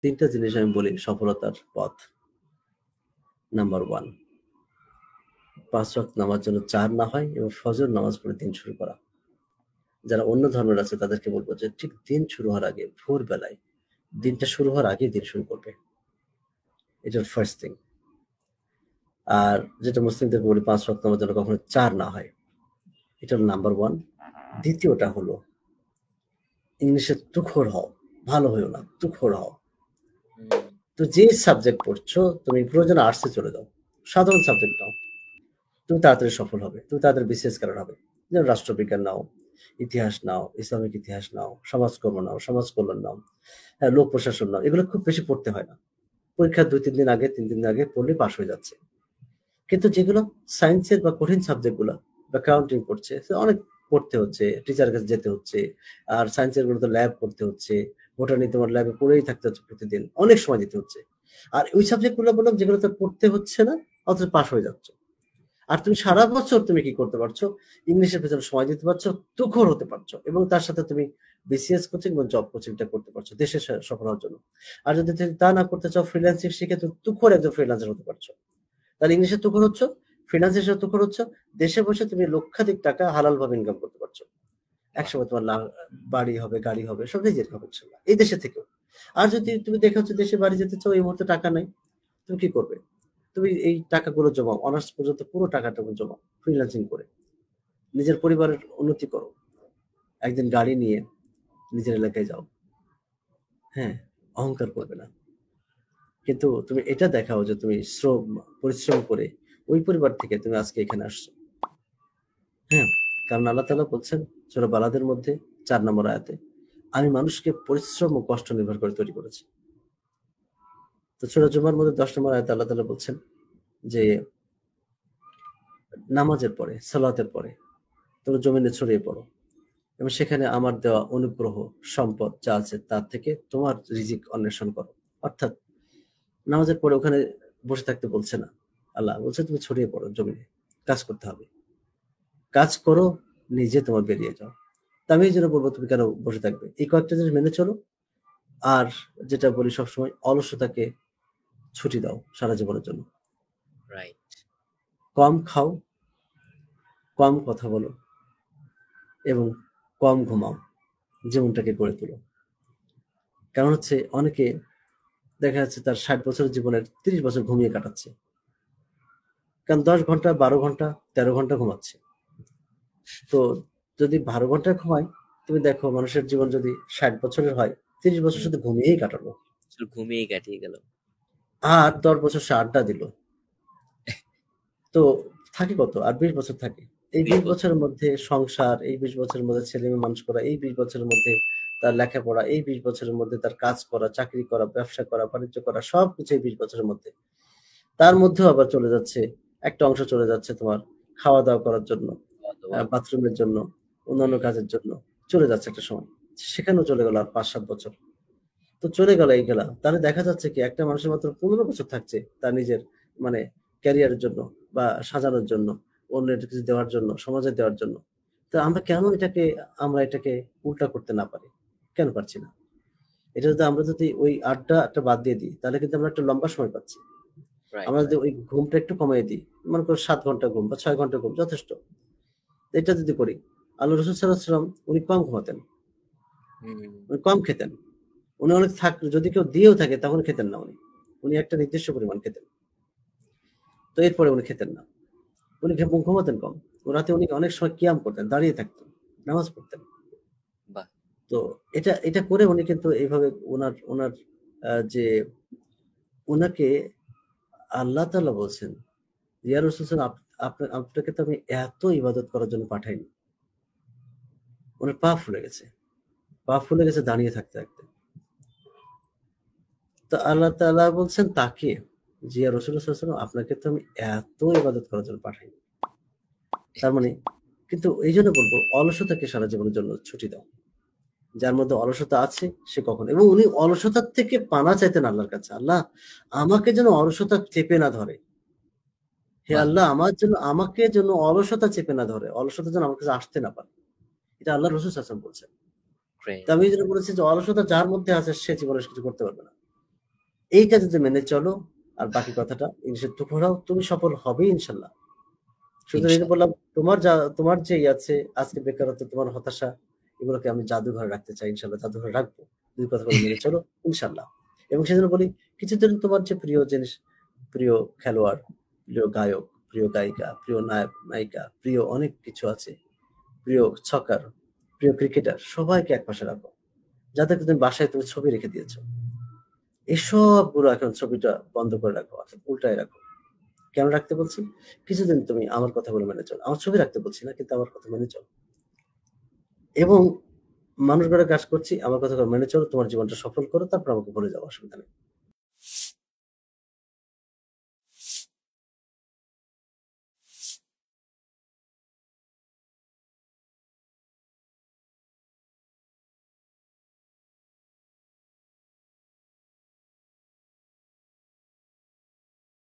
তিনটা জিনিস আমি বলি সফলতার পথ। নাম্বার 1, 5 ওয়াক্ত নামাজ যেন 4 না হয় এবং ফজর নামাজ পড়ে দিন শুরু করা। যারা অন্য ধর্মের আছে তাদেরকে বলবো যে ঠিক দিন শুরু হওয়ার আগে ভোরবেলায়, দিনটা শুরু হওয়ার আগেই দিন শুরু করবে। এটার ফার্স্ট থিং। আর যেটা মুসলিমদেরকে বলি 5 ওয়াক্ত নামাজ যেন কখনো 4 না হয়। এটা হলো নাম্বার 1। দ্বিতীয়টা হলো ইংলিশে তুখোড় হও। ভালো হইও না, তুখোড় হও। হুম, তো যে সাবজেক্ট পড়ছো তুমি প্রয়োজনে আর্টসে চলে যাও। সাধারণ সাবজেক্ট নাও। তুমি তাড়াতাড়ি সফল হবে। তুমি তাড়াতাড়ি বিসিএস ক্যাডার হবে। যেমন রাষ্ট্রবিজ্ঞান নাও, ইতিহাস নাও, ইসলামিক ইতিহাস নাও, সমাজকর্ম নাও, সমাজ কল্যাণ নাও, হ্যাঁ, লোক প্রশাসন নাও। এগুলো খুব বেশি পড়তে হয় না। পরীক্ষার 2-3 দিন আগে, 3 দিন আগে পড়লেই পাস হয়ে যাচ্ছে। কিন্তু যেগুলো সায়েন্সের বা কঠিন সাবজেক্ট গুলা বা অ্যাকাউন্টিং পড়ছে, সে অনেক পড়তে হচ্ছে, টিচারের কাছে যেতে হচ্ছে। আর সায়েন্সের গুলো তো ল্যাব করতে হচ্ছে। বোটানি তোমার ল্যাবে পড়েই থাকতে হচ্ছে প্রতিদিন। অনেক সময় দিতে হচ্ছে। আর ওই সাবজেক্ট গুলো বললাম যেগুলোতে পড়তে হচ্ছে না, অথচ পাস হয়ে যাচ্ছ। আর তুমি সারা বছর তুমি কি করতে পারছো? ইংলিশের পেছনে সময় দিতে পারছো, তুখোড় হতে পারছো এবং তার সাথে তুমি বিসিএস কোচিং এবং জব কোচিংটা করতে পারছো দেশের সফল হওয়ার জন্য। আর যদি তুমি তা না করতে চাও, ফ্রিল্যান্সিং শিখে তুমি তুখোড় একজন ফ্রিল্যান্সার হতে পারছো। তাহলে ইংলিশে তুখোড় হচ্ছ, ফ্রিল্যান্সের সাথে তুখোড় হচ্ছ, দেশে বসে তুমি লক্ষাধিক টাকা হালাল ভাবে ইনকাম করতে পারছো। বাহ! একসময় তোমার বাড়ি হবে, গাড়ি হবে, সব নিজের হবে ইনশাল্লাহ, এই দেশে থেকেও। আর যদি তুমি দেখা হচ্ছে দেশে বাড়ি যেতে চাও, এই মুহূর্তে টাকা নাই, তুমি কি করবে? তুমি এই টাকাগুলো জমাও, অনার্স পর্যন্ত পুরো টাকাটা জমাও ফ্রিল্যান্সিং করে। নিজের পরিবারের উন্নতি করো। একদিন গাড়ি নিয়ে নিজের এলাকায় যাও। হ্যাঁ, অহংকার করবে না। কিন্তু তুমি এটা দেখাও যে তুমি পরিশ্রম করে ওই পরিবার থেকে তুমি আজকে এখানে আসছো। হ্যাঁ, কারণ আল্লাহ তাআলা বলছেন সূরা বালাদের মধ্যে 4 নম্বর আয়াতে, আমি মানুষকে পরিশ্রম ও কষ্ট নির্ভর করে তৈরি করেছি। তো সূরা জুমার মধ্যে 10 নম্বর আয়াতে আল্লাহ তাআলা বলছেন যে নামাজের পরে, সালাতের পরে তোমরা জমিনে ছড়িয়ে পড়ো এবং সেখানে আমার দেওয়া অনুগ্রহ, সম্পদ যা আছে তার থেকে তোমার রিজিক অন্বেষণ করো। অর্থাৎ নামাজের পরে ওখানে বসে থাকতে বলছে না। আল্লাহ বলছে তুমি ছড়িয়ে পড়ো জমিনে। কাজ করতে হবে। কাজ করো, নিজে তোমার বেরিয়ে যাও। তা আমি এইজন্য বলব তুমি কেন বসে থাকবে? এই কয়েকটা জিনিস মেনে চলো। আর যেটা বলি সবসময় অলসতাকে ছুটি দাও সারা জীবনের জন্য। রাইট। কম খাও, কম কথা বলো এবং কম ঘুমাও। জীবনটাকে গড়ে তোলো। কারণ হচ্ছে অনেকে দেখা যাচ্ছে তার ৬০ বছরের জীবনের ৩০ বছর ঘুমিয়ে কাটাচ্ছে। কারণ ১০ ঘন্টা, ১২ ঘন্টা, ১৩ ঘন্টা ঘুমাচ্ছে। তো যদি ১২ ঘন্টা ঘুমায়, তুমি দেখো মানুষের জীবন যদি ৬০ বছরের হয়, ৩০ বছর হুম, শুধু ঘুমিয়েই কাটালো। শুধু ঘুমিয়েই কাটিয়ে গেল। আর ১০ বছর সে আড্ডা দিল। তো থাকে কত? আর ২০ বছর থাকে। এই ২০ ২০ বছর। বছরের মধ্যে সংসার, এই ২০ বছরের মধ্যে ছেলেমেয়ে মানুষ করা, এই ২০ বছরের মধ্যে তার লেখাপড়া, এই ২০ বছরের মধ্যে তার কাজ করা, চাকরি করা, ব্যবসা করা, বাণিজ্য করা সবকিছু এই ২০ বছরের মধ্যে। তার মধ্যেও আবার চলে যাচ্ছে, একটা অংশ চলে যাচ্ছে তোমার খাওয়া-দাওয়া করার জন্য, খাওয়া-দাওয়া। বাথরুমের জন্য, অন্যান্য হুম, কাজের জন্য চলে যাচ্ছে একটা সময়। সেখানেও চলে গেল আর ৫-৭ বছর। তো চলে গেল এইগুলা। তাহলে দেখা যাচ্ছে কি একটা মানুষের মাত্র ১৫ বছর থাকছে তার নিজের মানে ক্যারিয়ারের জন্য বা সাজানোর জন্য, অন্যের কিছু দেওয়ার জন্য, সমাজে দেওয়ার জন্য। তো আমরা এটাকে উল্টা করতে না পারি? কেন পারছি না? এটা যদি আমরা যদি ওই আড্ডাটা বাদ দিয়ে দিই, তাহলে কিন্তু আমরা একটা লম্বা সময় পাচ্ছি। রাইট, আমরা যদি রাইট। ওই ঘুমটা একটু কমিয়ে দিই, মনে করো ৭ ঘন্টা ঘুম বা ৬ ঘন্টা ঘুম যথেষ্ট। এটা যদি করি, আল্লাহ রাসূল সাল্লাল্লাহু আলাইহি ওয়াসাল্লাম উনি কম ঘুমাতেন, হুম, উনি কম খেতেন। উনি অনেক যদি কেউ দিয়েও থাকে তখন খেতেন না উনি। উনি একটা নির্দিষ্ট পরিমাণ খেতেন। তো এরপরে উনি খেতেন না। উনি ঘুমাতেন কম। রাতে উনি অনেক সময় কিয়াম করতেন, দাঁড়িয়ে থাকতেন, নামাজ পড়তেন। বাহ! তো এটা করে উনি কিন্তু এইভাবে উনার যে উনাকে আল্লাহ তাআলা বলছেন, ইয়া রাসূলুল্লাহ আপনাকে তো আমি এত ইবাদত করার জন্য পাঠাইনি। উনার পা ফুলে গেছে। পা ফুলে গেছে দাঁড়িয়ে থাকতে, থাকতে। তো আল্লাহ তাআলা বলছেন তাকে যে, ইয়া রাসূলুল্লাহ সাল্লাল্লাহু আলাইহি ওয়াসাল্লাম আপনাকে তো আমি এত ইবাদত করার জন্য পাঠাইনি। তার মানে কিন্তু এইজন্য বলব অলসতাকে সারা জীবনের জন্য ছুটি দাও। যার মধ্যে অলসতা আছে সে কখনো এবং উনি অলসতার থেকে পানা চাইতেন আল্লাহর কাছে। আল্লাহ আমাকে যেন অলসতা চেপে না ধরে। হে বাহ! আল্লাহ আমাকে যেন অলসতা চেপে না ধরে। অলসতা যেন আমার কাছে আসতে না পারে। এটা আল্লাহর রাসূল সাল্লাল্লাহু আলাইহি ওয়াসাল্লাম বলছেন। তো গ্রেট। আমি এইজন্য বলেছি যে অলসতা যার মধ্যে আছে সে জীবনে কিছু করতে পারবে না। এইটা যদি মেনে চলো, আর বাকি কথাটা ইংলিশে দুপুরাও, তুমি সফল হবে ইনশাল্লাহ। শুধু এই যে ইনশাআল্লাহ। বললাম, তোমার যে আছে আজকে বেকারত্ব, তোমার হতাশা, এগুলোকে আমি জাদুঘরে রাখতে চাই, ইনশাল্লাহ জাদুঘরে রাখবো। দুই কথাগুলো মেনে চলো ইনশাল্লাহ। এবং সেজন্য বলি, কিছুদিন তোমার যে প্রিয় জিনিস, প্রিয় খেলোয়াড়, প্রিয় গায়ক, প্রিয় গায়িকা, প্রিয় নায়ক নায়িকা, প্রিয় অনেক কিছু আছে, প্রিয় ছকার, প্রিয় ক্রিকেটার, সবাইকে একপাশে রাখো। যাদেরকে তুমি বাসায় তুমি ছবি রেখে দিয়েছো, এসবগুলো এখন ছবিটা বন্ধ করে রাখো, অর্থাৎ উল্টায় রাখো। কেন রাখতে বলছি? কিছুদিন তুমি আমার কথাগুলো মেনে চলো। আমার ছবি রাখতে বলছি না, কিন্তু আমার কথা মেনে চলো। এবং মানুষ গড়ে কাজ করছি, আমার কথাগুলো মেনে চলো, তোমার জীবনটা সফল করো, তারপর আমাকে বলে যাও, অসুবিধা নেই।